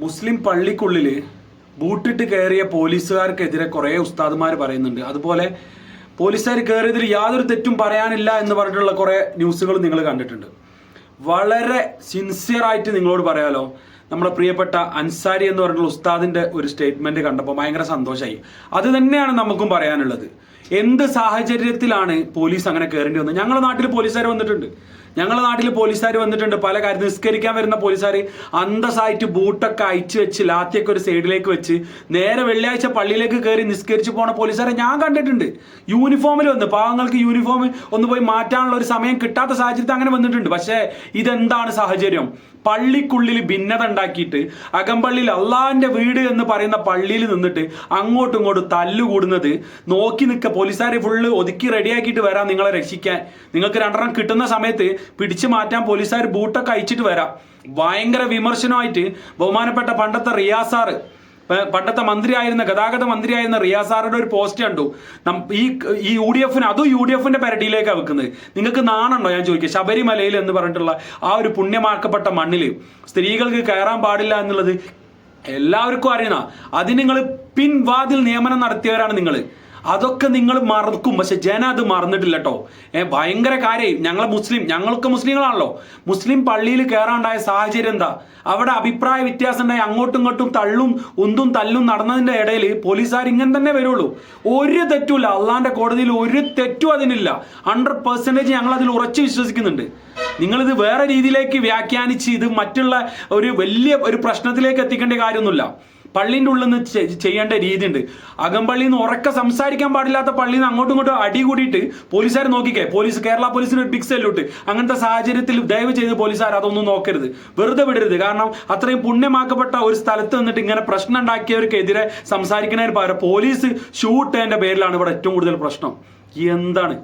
മുസ്ലിം പള്ളിക്കുള്ളിൽ ബൂട്ടിട്ട് കയറിയ പോലീസുകാർക്കെതിരെ കുറേ ഉസ്താദുമാർ പറയുന്നുണ്ട്. അതുപോലെ പോലീസുകാർ കയറിയതിൽ യാതൊരു തെറ്റും പറയാനില്ല എന്ന് പറഞ്ഞിട്ടുള്ള കുറേ ന്യൂസുകൾ നിങ്ങൾ കണ്ടിട്ടുണ്ട്. വളരെ സിൻസിയറായിട്ട് നിങ്ങളോട് പറയാലോ, നമ്മുടെ പ്രിയപ്പെട്ട അൻസാരി എന്ന് പറഞ്ഞിട്ടുള്ള ഉസ്താദിൻ്റെ ഒരു സ്റ്റേറ്റ്മെൻറ്റ് കണ്ടപ്പോൾ ഭയങ്കര സന്തോഷമായി. അത് തന്നെയാണ് നമുക്കും പറയാനുള്ളത്. എന്ത് സാഹചര്യത്തിലാണ് പോലീസ് അങ്ങനെ കയറേണ്ടി വന്നത്? ഞങ്ങളുടെ നാട്ടിൽ പോലീസുകാർ വന്നിട്ടുണ്ട്. പല കാര്യം നിസ്കരിക്കാൻ വരുന്ന പോലീസുകാർ അന്തസ്സായിട്ട് ബൂട്ടൊക്കെ അയച്ചു വെച്ച് ലാത്തിയൊക്കെ ഒരു സൈഡിലേക്ക് വെച്ച് നേരെ വെള്ളിയാഴ്ച പള്ളിയിലേക്ക് കയറി നിസ്കരിച്ച് പോണ പോലീസുകാരെ ഞാൻ കണ്ടിട്ടുണ്ട്. യൂണിഫോമിൽ വന്ന് പാവങ്ങൾക്ക് യൂണിഫോം ഒന്ന് പോയി മാറ്റാനുള്ള ഒരു സമയം കിട്ടാത്ത സാഹചര്യത്തിൽ അങ്ങനെ വന്നിട്ടുണ്ട്. പക്ഷേ ഇതെന്താണ് സാഹചര്യം? പള്ളിക്കുള്ളിൽ ഭിന്നത ഉണ്ടാക്കിയിട്ട് അകമ്പള്ളിയിൽ അള്ളാഹിന്റെ വീട് എന്ന് പറയുന്ന പള്ളിയിൽ നിന്നിട്ട് അങ്ങോട്ടും ഇങ്ങോട്ടും തല്ലുകൂടുന്നത് നോക്കി നിൽക്കുക. പോലീസുകാരെ ഫുള്ള് ഒതുക്കി റെഡിയാക്കിയിട്ട് വരാം നിങ്ങളെ രക്ഷിക്കാൻ. നിങ്ങൾക്ക് രണ്ടെണ്ണം കിട്ടുന്ന സമയത്ത് പിടിച്ചു മാറ്റാൻ പോലീസുകാർ ബൂട്ടൊക്കെ അയച്ചിട്ട് വരാം. ഭയങ്കര വിമർശനമായിട്ട് ബഹുമാനപ്പെട്ട പണ്ടത്തെ മന്ത്രിയായിരുന്ന ഗതാഗത മന്ത്രിയായിരുന്ന റിയാസാറുടെ ഒരു പോസ്റ്റ് കണ്ടു. ഈ യു ഡി എഫിന്റെ പരടിയിലേക്കാണ് വെക്കുന്നത്. നിങ്ങൾക്ക് നാണുണ്ടോ ഞാൻ ചോദിക്കുക? ശബരിമലയിൽ എന്ന് പറഞ്ഞിട്ടുള്ള ആ ഒരു പുണ്യമാക്കപ്പെട്ട മണ്ണിൽ സ്ത്രീകൾക്ക് കയറാൻ പാടില്ല എന്നുള്ളത് എല്ലാവർക്കും അറിയുന്ന, അതിന് നിങ്ങൾ പിൻവാതിൽ നിയമനം നടത്തിയവരാണ് നിങ്ങൾ. അതൊക്കെ നിങ്ങൾ മറക്കും. പക്ഷെ ജനം അത് മറന്നിട്ടില്ല കേട്ടോ. ഭയങ്കര കാര്യം. ഞങ്ങൾക്ക് മുസ്ലിങ്ങളാണല്ലോ. മുസ്ലിം പള്ളിയിൽ കയറാണ്ടായ സാഹചര്യം എന്താ? അവിടെ അഭിപ്രായ വ്യത്യാസം ഉണ്ടായി അങ്ങോട്ടും ഇങ്ങോട്ടും തല്ലും നടന്നതിന്റെ ഇടയിൽ പോലീസുകാർ ഇങ്ങനെ തന്നെ വരുള്ളൂ. ഒരു തെറ്റുമില്ല. അള്ളാന്റെ കോടതിയിൽ ഒരു തെറ്റും അതിനില്ല. 100% ഞങ്ങൾ അതിൽ ഉറച്ചു വിശ്വസിക്കുന്നുണ്ട്. നിങ്ങളിത് വേറെ രീതിയിലേക്ക് വ്യാഖ്യാനിച്ച് ഇത് മറ്റുള്ള ഒരു വലിയ ഒരു പ്രശ്നത്തിലേക്ക് എത്തിക്കേണ്ട കാര്യമൊന്നുമില്ല. പള്ളീൻ്റെ ഉള്ളിൽ നിന്ന് ചെയ്യേണ്ട രീതിയുണ്ട്. അകമ്പള്ളിയിൽ നിന്ന് ഉറക്കെ സംസാരിക്കാൻ പാടില്ലാത്ത പള്ളിയിൽ നിന്ന് അങ്ങോട്ടും ഇങ്ങോട്ടും അടി കൂടിയിട്ട് പോലീസുകാർ നോക്കിക്കേ. കേരള പോലീസിന് ഒരു ബിഗ് സല്യൂട്ട്. അങ്ങനത്തെ സാഹചര്യത്തിൽ ദയവ് ചെയ്ത് പോലീസുകാർ അതൊന്നും നോക്കരുത്, വെറുതെ വിടരുത്. കാരണം അത്രയും പുണ്യമാക്കപ്പെട്ട ഒരു സ്ഥലത്ത് നിന്നിട്ട് ഇങ്ങനെ പ്രശ്നം ഉണ്ടാക്കിയവർക്കെതിരെ സംസാരിക്കുന്നതിന് പകരം പോലീസ് ഷൂട്ട് ചെയ്തതിന്റെ പേരിലാണ് ഇവിടെ ഏറ്റവും കൂടുതൽ പ്രശ്നം. എന്താണ്